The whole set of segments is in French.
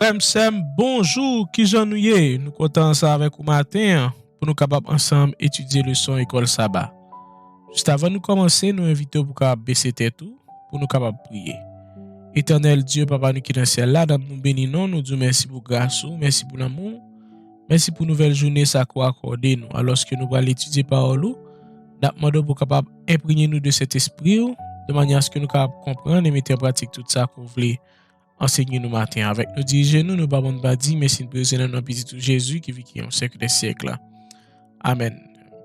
Frère Sam, bonjour, qui j'en est? Nous comptons ça avec vous matin pour nous capables ensemble étudier le son école sabbat. Juste avant de commencer, nous invitons pour capable baisser tête tout pour nous capables prier. Éternel Dieu, Papa nous qui dans le ciel là, nous bénissons, nous disons merci pour grâce, merci pour l'amour, merci pour nouvelle journée ça qu'on accordé nous. Alors que nous allons étudier parole, nous demandons pour capable imprégner nous de cet esprit de manière à ce que nous capables comprendre et mettre en pratique tout ça qu'on voulait enseigner nous matin avec nous diriger nous pas bon pas dit mais c'est une personne dans petit Jésus qui vit qui en siècle des siècles. Amen.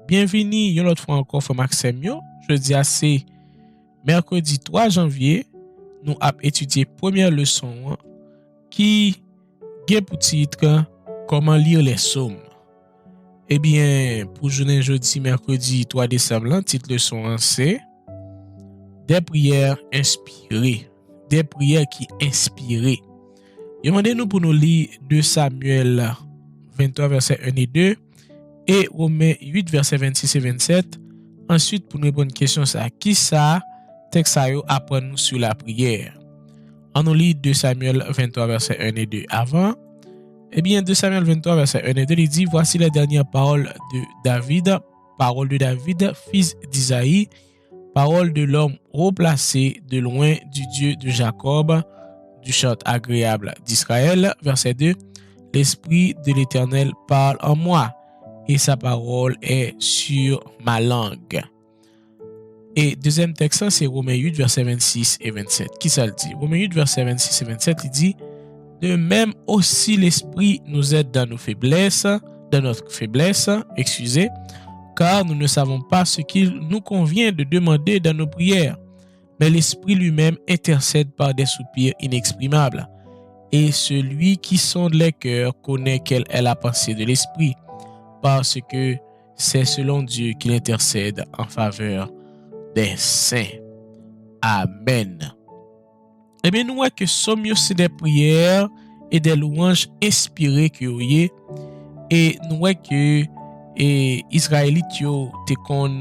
Bienvenue une autre fois encore frère Maxime. Je dis c'est mercredi 3 janvier nous avons étudié première leçon qui a pour titre comment lire les psaumes. Eh bien pour journée jeudi mercredi 3 décembre titre leçon c'est des prières inspirées. Des prières qui inspirent. Demandez-nous pour nous lire 2 Samuel 23 verset 1 et 2 et Romains 8 verset 26 et 27. Ensuite pour nous répondre question ça qui ça texte ça apprend nous sur la prière. On nous lit 2 Samuel 23 verset 1 et 2 avant. Eh bien 2 Samuel 23 verset 1 et 2 il dit voici les dernières paroles de David, fils d'Isaïe. Parole de l'homme replacé de loin du Dieu de Jacob, du chant agréable d'Israël. Verset 2. L'Esprit de l'Éternel parle en moi et sa parole est sur ma langue. Et deuxième texte, c'est Romains 8, verset 26 et 27. Qui ça le dit? Romains 8, verset 26 et 27, il dit de même aussi l'Esprit nous aide dans notre faiblesse, car nous ne savons pas ce qu'il nous convient de demander dans nos prières, mais l'Esprit lui-même intercède par des soupirs inexprimables. Et celui qui sonde les cœurs connaît quelle est la pensée de l'Esprit, parce que c'est selon Dieu qu'il intercède en faveur des saints. Amen. Eh bien, nous voyons que somme c'est des prières et des louanges inspirées que vous voyez, et nous voyons que et Israélite yo te kon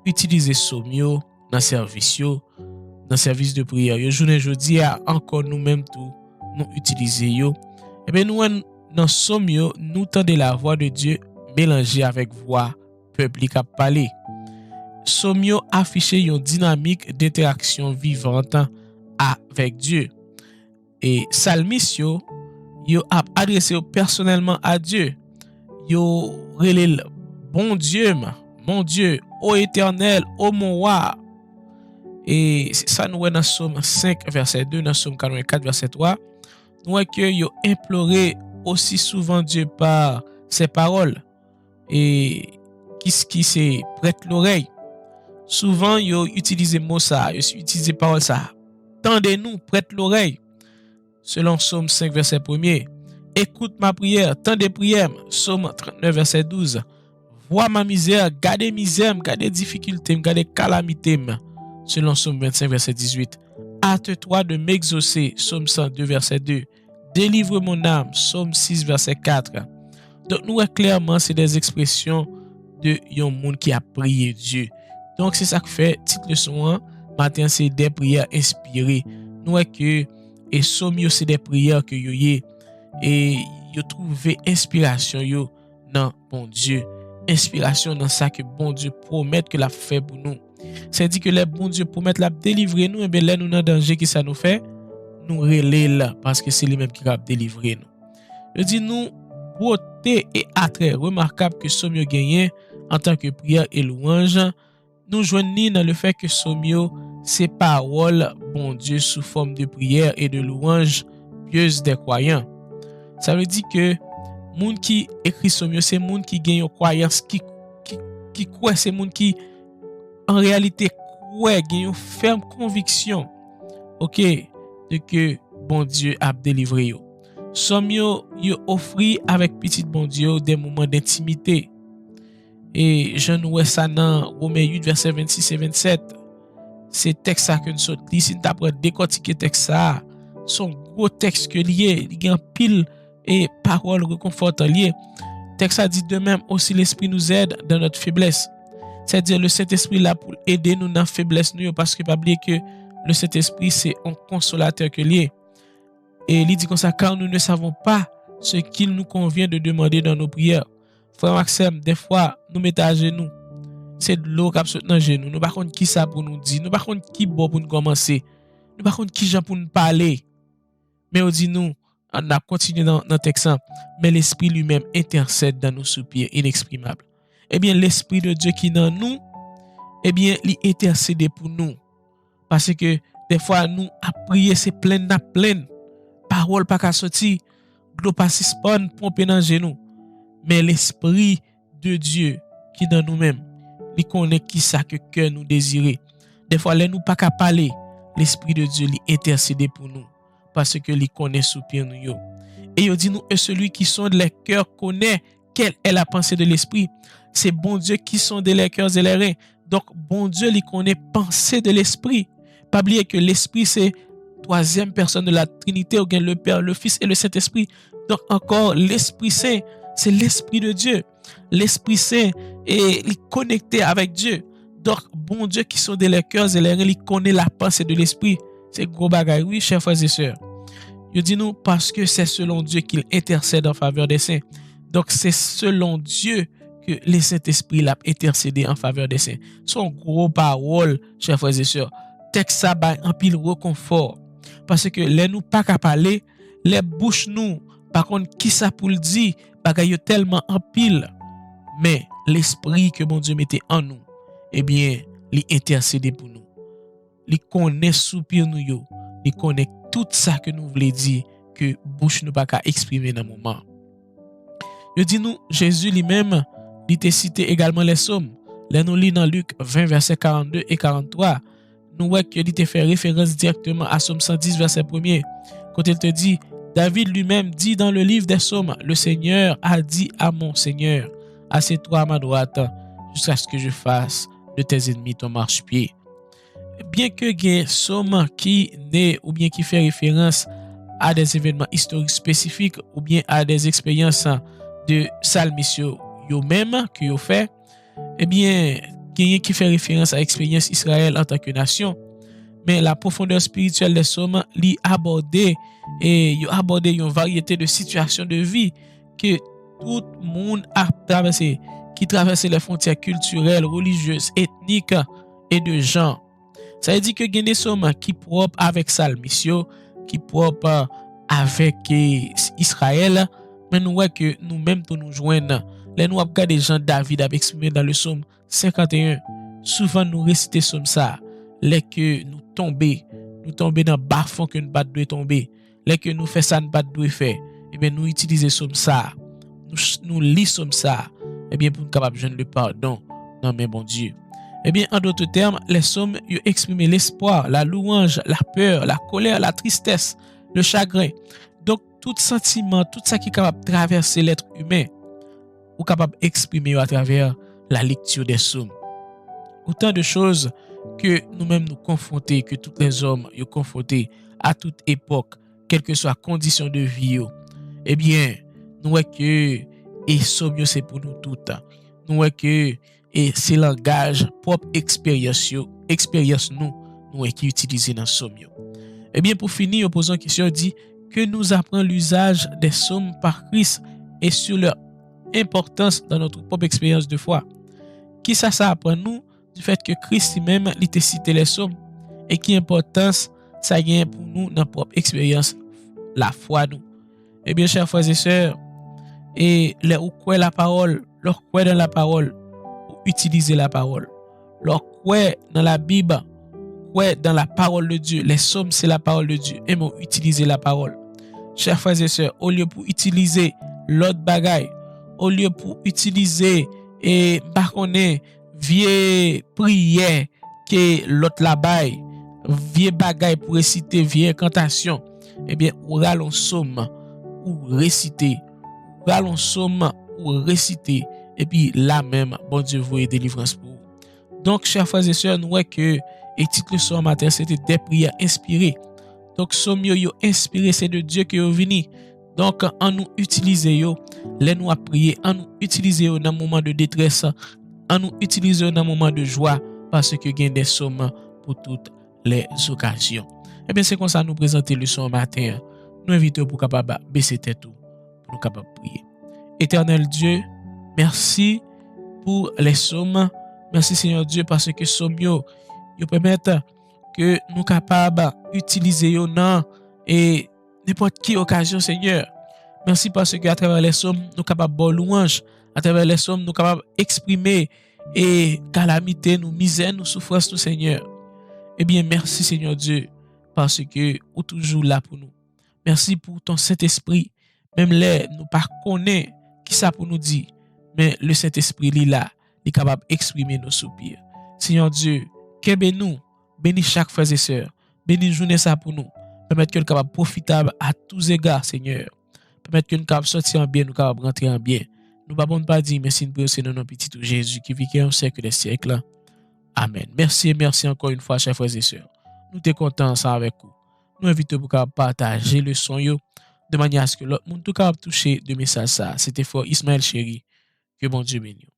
utiliser somio dans service de prière yo journée jodi a encore nous même tout nous utiliser yo et ben nous dans somio nous tendez la voix de Dieu mélangée avec voix peuple qui a parlé. Somio affiche une dynamique d'interaction vivante avec Dieu et psalmiste yo a adressé personnellement à Dieu. Yo relève bon Dieu, mon Dieu, ô éternel, ô mon roi. Et c'est ça nous dans Somme 5 verset 2, dans Somme 44 verset 3. Nous voyons que yo imploré aussi souvent Dieu par ses paroles et qui se prête l'oreille. Souvent yo utilise mot ça, yo utilise parole ça. Tendez-nous, prête l'oreille. Selon Somme 5 verset 1er. Écoute ma prière, tendez prière. Somme 39 verset 12. Vois ma misère, gardez misère, gardez difficulté, gardez calamité. Selon Somme 25 verset 18. Hâte-toi de m'exaucer. Somme 102 verset 2. Délivre mon âme. Somme 6 verset 4. Donc nous voyons clairement c'est des expressions de yon monde qui a prié Dieu. Donc c'est ça que fait titre leçon matin c'est des prières inspirées. Nous voyons que et somme c'est des prières que yo yé et yo trouver inspiration yo dans bon Dieu, inspiration dans ça que bon Dieu promet que l'a fait pour nous. C'est dit que les bon Dieu promet la délivrer nous et ben là nous dans danger qui ça nous fait nous relais là parce que c'est lui même qui va délivrer nous. Je dis nous beauté et attrait remarquable que Somio gagné en tant que prière et louange nous joignons dans le fait que Somio c'est parole bon Dieu sous forme de prière et de louange pieuse des croyants. Ça veut dire que moun qui écrit Somio c'est moun qui gagne une croyance qui croit, c'est moun qui en réalité croit, gagne une ferme conviction OK de que bon Dieu a délivré yo. Somio yo offri avec petit bon Dieu des moments d'intimité. Et je nous vois ça dans Romains 8 verset 26 et 27. C'est texte ça que nous sommes dit si t'apprends décortiquer texte ça son gros texte que lié il y a pile et paroles réconfortantes liées. Texte ça dit de même aussi l'esprit nous aide dans notre faiblesse. C'est-à-dire le Saint-Esprit là pour aider nous dans la faiblesse nous parce que pas oublier que le Saint-Esprit c'est un consolateur que lié. Et il dit comme ça, car nous ne savons pas ce qu'il nous convient de demander dans nos prières. Frère Maxime, des fois, nous mettons à genoux. C'est de l'eau qui a sauté dans genou. Nous ne savons pas qui ça pour nous dire. Nous ne savons pas qui bon pour nous commencer. Nous ne savons pas qui gens pour nous parler. Mais on dit nous, on a continué dans le texte, mais l'Esprit lui-même intercède dans nos soupirs inexprimables. Eh bien, l'Esprit de Dieu qui est dans nous, eh bien, il intercède pour nous. Parce que des fois, nous, à prier, c'est plein. Parole pas qu'à sortir, l'eau pas si spawn, pomper dans genou. Mais l'Esprit de Dieu qui est dans nous-mêmes, il connaît qui ça que cœur nous désirer. Des fois, nous pas qu'à parler, l'Esprit de Dieu il intercède pour nous. Parce que il connaît soupir nous yo. Et il dit nous, et celui qui sonde les cœurs connaît quelle est la pensée de l'Esprit. C'est bon Dieu qui sonde les cœurs et les reins. Donc, bon Dieu, il connaît pensée de l'Esprit. Pas oublier que l'Esprit, c'est troisième personne de la Trinité, ou bien le Père, le Fils et le Saint-Esprit. Donc, encore, l'Esprit Saint, c'est l'Esprit de Dieu. L'Esprit Saint est connecté avec Dieu. Donc, bon Dieu qui sonde les cœurs et les reins, il connaît la pensée de l'Esprit. C'est gros bagaille, oui, chers frères et sœurs. Je dis nous parce que c'est selon Dieu qu'il intercède en faveur des saints. Donc, c'est selon Dieu que le Saint-Esprit l'a intercédé en faveur des saints. Son gros parole, chers frères et sœurs, texte ça ba en pile reconfort. Parce que les nous pas qu'à parler, les bouches nous, par contre, qui ça pour le dire, bagaille tellement en pile. Mais l'esprit que mon Dieu mettait en nous, eh bien, il intercédé pour nous. Il connaît soupir nous yo, il connaît tout ça que nous voulons dire que bouche nous pas qu'à exprimer dans le moment. Je dis nous, Jésus lui-même, il te cité également les psaumes. Là nous lit dans Luc 20 versets 42 et 43, nous voyons qu'il te fait référence directement à Psaume 110 verset 1er. Quand il te dit, David lui-même dit dans le livre des psaumes, le Seigneur a dit à mon Seigneur, assieds-toi à ma droite jusqu'à ce que je fasse de tes ennemis ton marchepied. Bien que il y ait psaume qui naît ou bien qui fait référence à des événements historiques spécifiques ou bien à des expériences de psalmistes eux-mêmes que vous fait, eh bien, qui fait référence à l'expérience Israël en tant que nation. Mais la profondeur spirituelle des psaumes l'y aborder et aborder une variété de situations de vie que tout le monde a traversé, qui traverse les frontières culturelles, religieuses, ethniques et de genre. Ça veut dire que il y a des psaumes qui propres avec Salmisio, qui propres avec Israël, mais nous voyons que nous-mêmes nous joignons. Là, nous avons des gens David a exprimé dans le psaume 51. Souvent, nous récitons psaume ça. Les que nous tombons dans le bas fond que nous ne pas tomber. Les que nous faisons ça, nous ne pas faire. Eh bien, nous utilisons psaume ça. Nous lisons ça. Eh bien, pour nous capables de joindre le pardon. Non, mais bon Dieu. Eh bien, en d'autres termes, les psaumes expriment l'espoir, la louange, la peur, la colère, la tristesse, le chagrin. Donc, tout sentiment, tout ça qui est capable de traverser l'être humain, ou capable d'exprimer à travers la lecture des psaumes. Autant de choses que nous-mêmes nous confronter, que tous les hommes sont confrontés à toute époque, quelle que soit la condition de vie. Eh bien, nous voyons que et psaume c'est pour nous toutes. Nous voyons que et c'est langage propre expérience nous qui utilisé dans psaume. Eh bien, pour finir, posons une question dit que nous apprend l'usage des psaumes par Christ et sur leur importance dans notre propre expérience de foi. Qui ça apprend nous du fait que Christ lui-même il te cité les psaumes et qui importance ça gagne pour nous dans notre propre expérience la foi nous. Eh bien, chers frères et sœurs, et les ou quoi la parole, leur quoi dans la parole, ou utiliser la parole. Leur quoi dans la Bible, quoi dans la parole de Dieu. Les psaumes c'est la parole de Dieu. Et utiliser la parole. Chers frères et sœurs, au lieu pour utiliser l'autre bagaille, au lieu pour utiliser et baconner vieille prière que l'autre la baille, vieille bagaille pour réciter vieille incantation, eh bien, ou rallon somme ou réciter, rallon somme ou réciter, et puis là même, bon Dieu vous et délivrance pour vous. Donc, chers frères et sœurs, nous voyons que et titre le soir matin, c'était des prières inspirées. Donc, somme yo inspiré, c'est de Dieu que vous venez. Donc, en nous utiliser yo, les nous à prier, en nous utiliser dans un moment de détresse, en nous utiliser dans un moment de joie, parce que il y a des sommes pour toutes les occasions. Eh bien, c'est comme ça nous présenter le son matin. nous invitons pour capable baisser tête pour nous capable prier. Éternel Dieu, merci pour les sommes. Merci Seigneur Dieu parce que sommes yo permettent que nous capables utiliser yo nan et n'importe qui occasion Seigneur. Merci parce que à travers les sommes nous capables bon louange, à travers les sommes nous capables exprimer et calamité, nous misère, nous souffrance nous Seigneur. Eh bien merci Seigneur Dieu parce que vous toujours là pour nous. Merci pour ton Saint-Esprit. Même là nous pas connaît qui ça pour nous dire, mais le Saint-Esprit il est là, il est capable d'exprimer nos soupirs. Seigneur Dieu, qu'aimez nous, bénis chaque frère et sœur, bénis journée ça pour nous, permettre que nous capable profitable à tous égards, Seigneur. Permettre que nous capable sortir en bien, nous capable rentrer en bien. Nous ne pouvons pas dire merci pour c'est notre petit Jésus qui vit un siècle des siècles. Amen. Merci et merci encore une fois, chers frères et sœurs. Nous sommes contents ensemble avec vous. Nous invitons pour partager le son de manière à ce que l'autre monde tout capable toucher de message ça. C'était fort Ismaël Chéri. Que bon Dieu bénisse.